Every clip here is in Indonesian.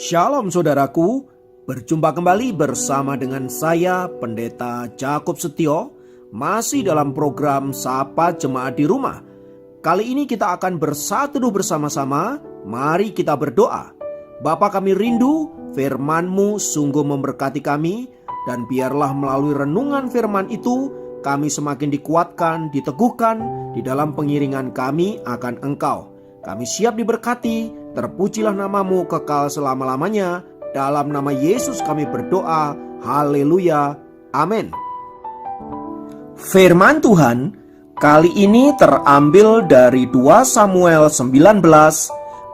Shalom saudaraku, berjumpa kembali bersama dengan saya Pendeta Jakob Setio, masih dalam program Sapa Jemaat di Rumah. Kali ini kita akan bersatu bersama-sama, mari kita berdoa. Bapa kami rindu, firman-Mu sungguh memberkati kami, dan biarlah melalui renungan firman itu, kami semakin dikuatkan, diteguhkan di dalam pengiringan kami akan Engkau. Kami siap diberkati, terpujilah nama-Mu kekal selama-lamanya. Dalam nama Yesus kami berdoa, haleluya, amin. Firman Tuhan kali ini terambil dari 2 Samuel 19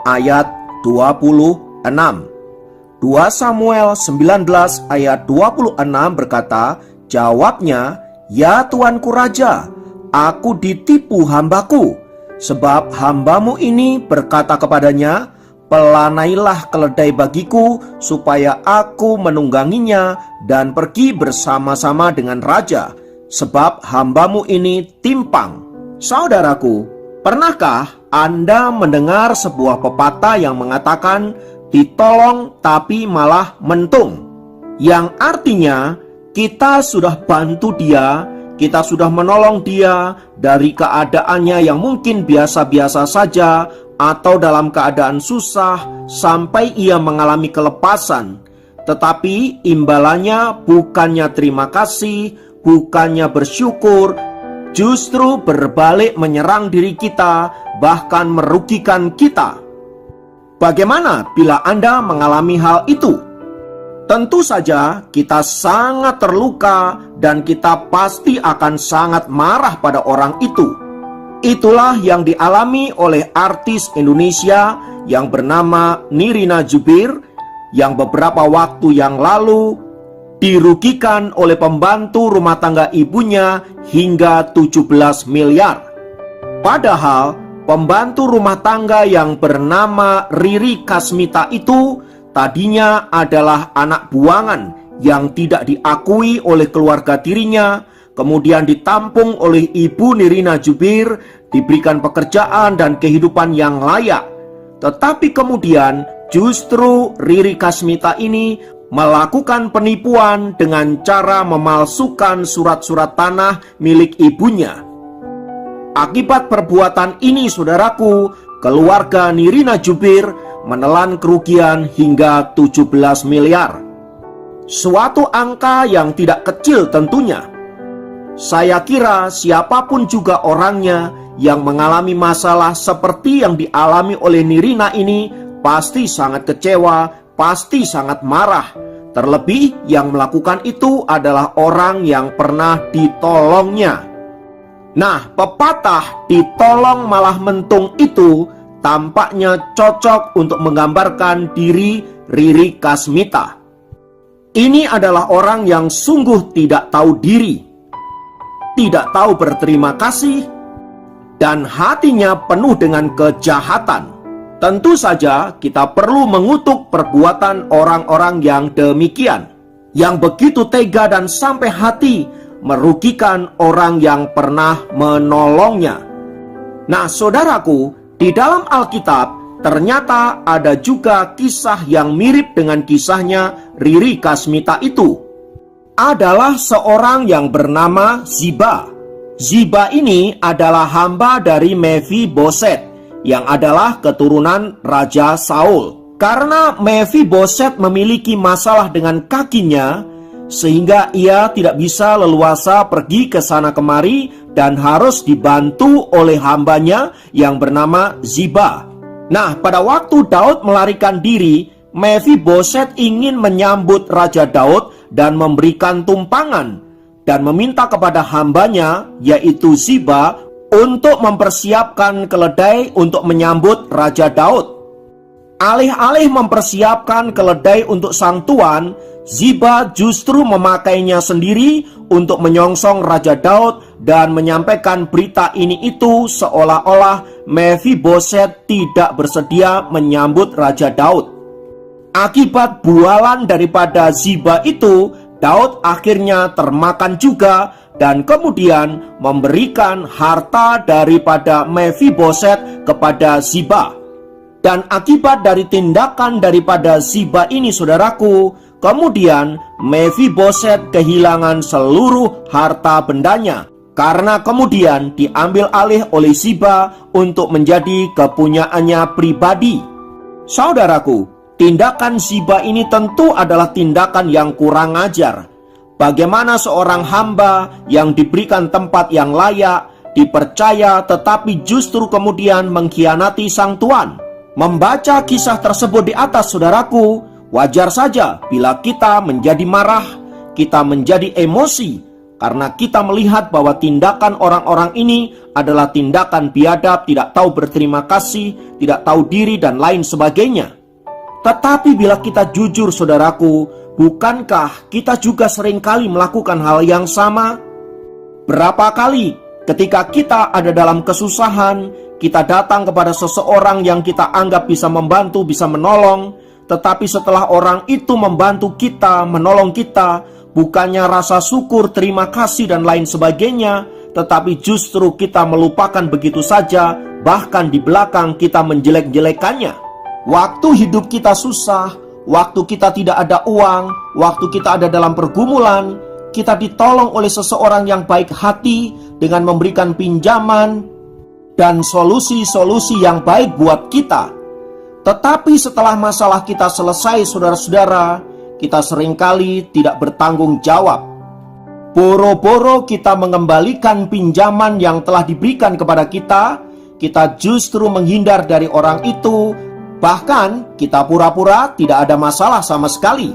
ayat 26. 2 Samuel 19 ayat 26 berkata, jawabnya, ya Tuanku Raja, aku ditipu hambaku. Sebab hambamu ini berkata kepadanya, pelanailah keledai bagiku supaya aku menungganginya dan pergi bersama-sama dengan raja. Sebab hambamu ini timpang. Saudaraku, pernahkah Anda mendengar sebuah pepatah yang mengatakan ditolong tapi malah mentung? Yang artinya kita sudah bantu dia, kita sudah menolong dia dari keadaannya yang mungkin biasa-biasa saja atau dalam keadaan susah sampai ia mengalami kelepasan. Tetapi imbalannya bukannya terima kasih, bukannya bersyukur, justru berbalik menyerang diri kita, bahkan merugikan kita. Bagaimana bila Anda mengalami hal itu? Tentu saja kita sangat terluka dan kita pasti akan sangat marah pada orang itu. Itulah yang dialami oleh artis Indonesia yang bernama Nirina Zubir yang beberapa waktu yang lalu dirugikan oleh pembantu rumah tangga ibunya hingga 17 miliar. Padahal pembantu rumah tangga yang bernama Riri Kasmita itu tadinya adalah anak buangan yang tidak diakui oleh keluarga tirinya, kemudian ditampung oleh ibu Nirina Zubir, diberikan pekerjaan dan kehidupan yang layak. Tetapi kemudian justru Riri Kasmita ini melakukan penipuan dengan cara memalsukan surat-surat tanah milik ibunya. Akibat perbuatan ini, saudaraku, keluarga Nirina Zubir menelan kerugian hingga 17 miliar. Suatu angka yang tidak kecil tentunya. Saya kira siapapun juga orangnya yang mengalami masalah seperti yang dialami oleh Nirina ini pasti sangat kecewa, pasti sangat marah. Terlebih yang melakukan itu adalah orang yang pernah ditolongnya. Nah, pepatah ditolong malah mentung itu tampaknya cocok untuk menggambarkan diri Riri Kasmita. Ini adalah orang yang sungguh tidak tahu diri, tidak tahu berterima kasih, dan hatinya penuh dengan kejahatan. Tentu saja kita perlu mengutuk perbuatan orang-orang yang demikian, yang begitu tega dan sampai hati merugikan orang yang pernah menolongnya. Nah, saudaraku, di dalam Alkitab ternyata ada juga kisah yang mirip dengan kisahnya Riri Kasmita itu. Adalah seorang yang bernama Ziba. Ziba ini adalah hamba dari Mephiboset yang adalah keturunan Raja Saul. Karena Mephiboset memiliki masalah dengan kakinya, sehingga ia tidak bisa leluasa pergi ke sana kemari dan harus dibantu oleh hambanya yang bernama Ziba. Nah, pada waktu Daud melarikan diri, Mephiboset ingin menyambut Raja Daud dan memberikan tumpangan dan meminta kepada hambanya, yaitu Ziba, untuk mempersiapkan keledai untuk menyambut Raja Daud. Alih-alih mempersiapkan keledai untuk sang tuan, Ziba justru memakainya sendiri untuk menyongsong Raja Daud dan menyampaikan berita ini itu seolah-olah Mephiboset tidak bersedia menyambut Raja Daud. Akibat bualan daripada Ziba itu, Daud akhirnya termakan juga dan kemudian memberikan harta daripada Mephiboset kepada Ziba. Dan akibat dari tindakan daripada Ziba ini, saudaraku, kemudian Mephiboset kehilangan seluruh harta bendanya, karena kemudian diambil alih oleh Ziba untuk menjadi kepunyaannya pribadi. Saudaraku, tindakan Ziba ini tentu adalah tindakan yang kurang ajar. Bagaimana seorang hamba yang diberikan tempat yang layak, dipercaya, tetapi justru kemudian mengkhianati sang tuan. Membaca kisah tersebut di atas, saudaraku, wajar saja bila kita menjadi marah, kita menjadi emosi, karena kita melihat bahwa tindakan orang-orang ini adalah tindakan biadab, tidak tahu berterima kasih, tidak tahu diri, dan lain sebagainya. Tetapi bila kita jujur, saudaraku, bukankah kita juga seringkali melakukan hal yang sama? Berapa kali ketika kita ada dalam kesusahan, kita datang kepada seseorang yang kita anggap bisa membantu, bisa menolong, tetapi setelah orang itu membantu kita, menolong kita, bukannya rasa syukur, terima kasih, dan lain sebagainya, tetapi justru kita melupakan begitu saja, bahkan di belakang kita menjelek-jelekannya. Waktu hidup kita susah, waktu kita tidak ada uang, waktu kita ada dalam pergumulan, kita ditolong oleh seseorang yang baik hati dengan memberikan pinjaman dan solusi-solusi yang baik buat kita. Tetapi setelah masalah kita selesai, saudara-saudara, kita seringkali tidak bertanggung jawab. Boro-boro kita mengembalikan pinjaman yang telah diberikan kepada kita justru menghindar dari orang itu, bahkan kita pura-pura tidak ada masalah sama sekali.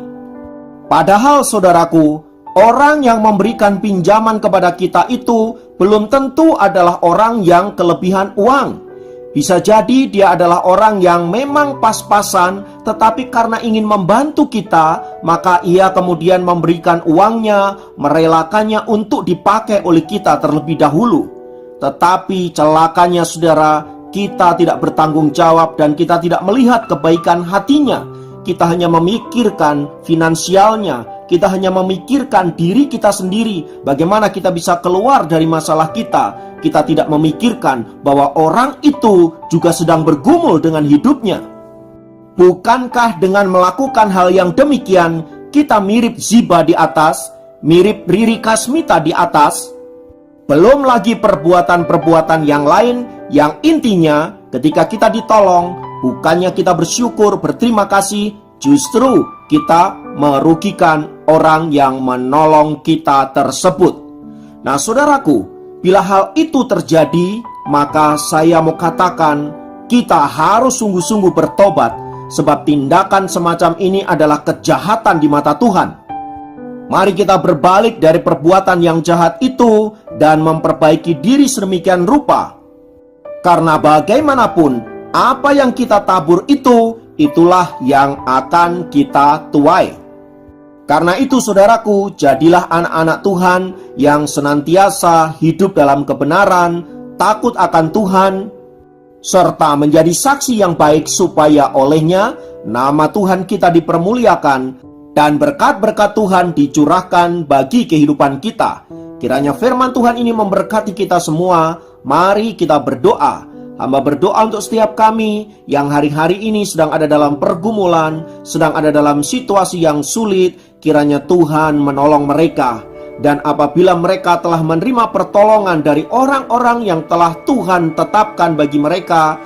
Padahal, saudaraku, orang yang memberikan pinjaman kepada kita itu belum tentu adalah orang yang kelebihan uang. Bisa jadi dia adalah orang yang memang pas-pasan, tetapi karena ingin membantu kita, maka ia kemudian memberikan uangnya, merelakannya untuk dipakai oleh kita terlebih dahulu. Tetapi celakanya, saudara, kita tidak bertanggung jawab dan kita tidak melihat kebaikan hatinya. Kita hanya memikirkan finansialnya, kita hanya memikirkan diri kita sendiri, bagaimana kita bisa keluar dari masalah kita. Kita tidak memikirkan bahwa orang itu juga sedang bergumul dengan hidupnya. Bukankah dengan melakukan hal yang demikian, kita mirip Ziba di atas, mirip Riri Kasmita di atas? Belum lagi perbuatan-perbuatan yang lain, yang intinya ketika kita ditolong, bukannya kita bersyukur, berterima kasih, justru kita merugikan orang yang menolong kita tersebut. Nah, saudaraku, bila hal itu terjadi, maka saya mau katakan kita harus sungguh-sungguh bertobat, sebab tindakan semacam ini adalah kejahatan di mata Tuhan. Mari kita berbalik dari perbuatan yang jahat itu dan memperbaiki diri sedemikian rupa. Karena bagaimanapun, apa yang kita tabur itu, itulah yang akan kita tuai. Karena itu, saudaraku, jadilah anak-anak Tuhan yang senantiasa hidup dalam kebenaran, takut akan Tuhan, serta menjadi saksi yang baik supaya olehnya nama Tuhan kita dipermuliakan dan berkat-berkat Tuhan dicurahkan bagi kehidupan kita. Kiranya firman Tuhan ini memberkati kita semua. Mari kita berdoa. Hamba berdoa untuk setiap kami yang hari-hari ini sedang ada dalam pergumulan, sedang ada dalam situasi yang sulit. Kiranya Tuhan menolong mereka. Dan apabila mereka telah menerima pertolongan dari orang-orang yang telah Tuhan tetapkan bagi mereka,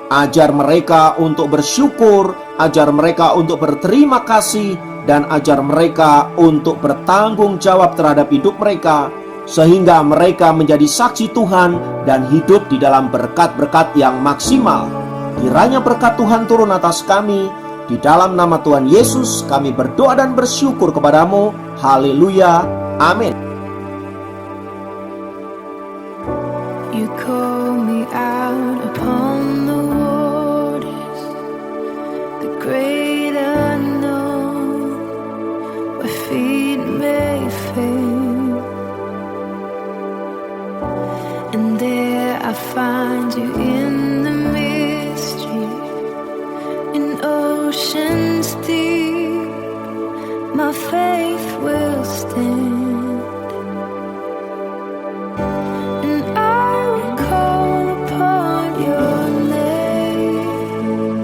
ajar mereka untuk bersyukur, ajar mereka untuk berterima kasih, dan ajar mereka untuk bertanggung jawab terhadap hidup mereka, sehingga mereka menjadi saksi Tuhan dan hidup di dalam berkat-berkat yang maksimal. Kiranya berkat Tuhan turun atas kami. Di dalam nama Tuhan Yesus kami berdoa dan bersyukur kepadamu. Haleluya. Amin. You call me out upon the waters, the great unknown, where feet may fail, and there I find you in the mystery, in oceans deep, my faith will stand. And I will call upon your name.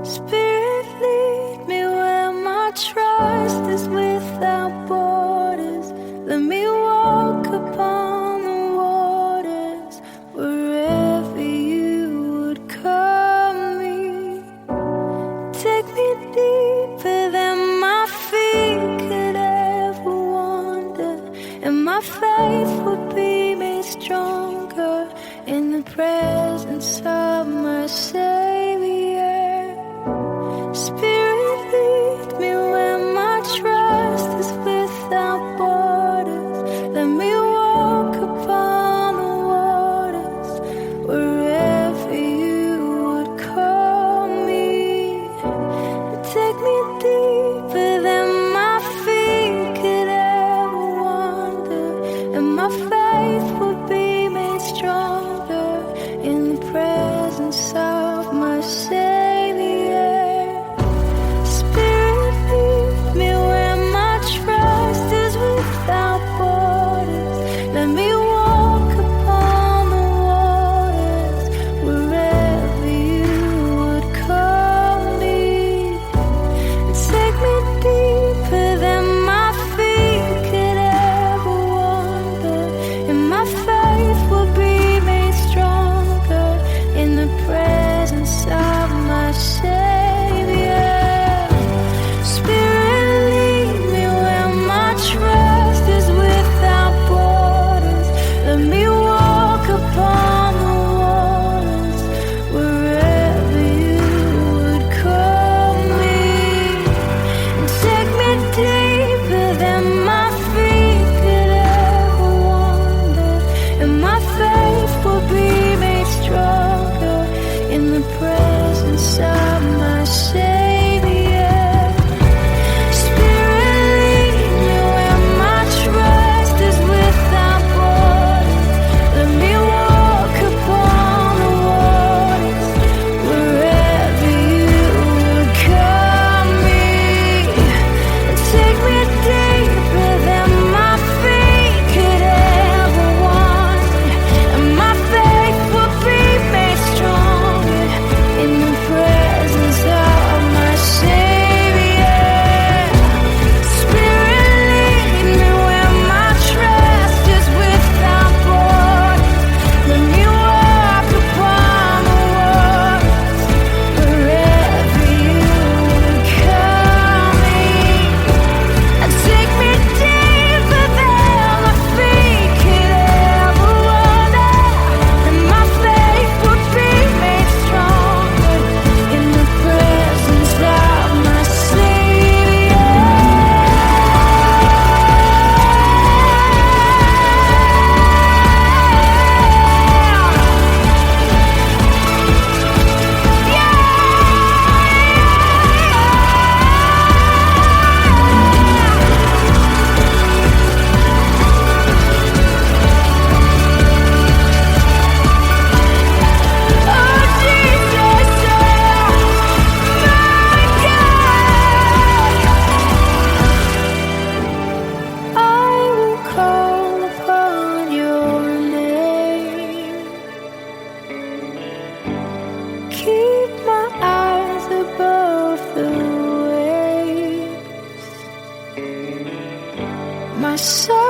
Spirit, lead me where my trust is without borders. Let me walk upon the waters wherever you would call me. Take me deeper than my feet could ever wander, and my faith would be made stronger in the presence of my Savior. Spirit, lead me where my trust is without borders. Let me walk upon the waters wherever you would call me. Take me deeper than my feet could ever wander, and my faith will be made stronger in the presence of my Savior. Spirit, lead me where my trust is without borders. Let me walk upon the waters wherever you would call me. Take me deeper than my feet could ever wander, and my faith will be made stronger in the presence of my Savior. Spirit, lead me where my trust is without borders. Let me walk upon the waters wherever you would call me. Take me deeper than my feet could ever wander, and my faith will be made stronger in the presence of my Savior. Spirit, lead me where my trust is without borders. Let me walk upon the waters wherever you would call me. Take me deeper than my feet could ever wander, and my faith will be made stronger in the presence of my Savior. Spirit, lead me where my trust is without borders. Let me walk upon the waters wherever you would call me. Take me deeper than my feet could ever wander, and my faith would be made stronger in the presence of my Savior. Oh Jesus, my God, I will call upon your name. Keep my eyes above the waves. My soul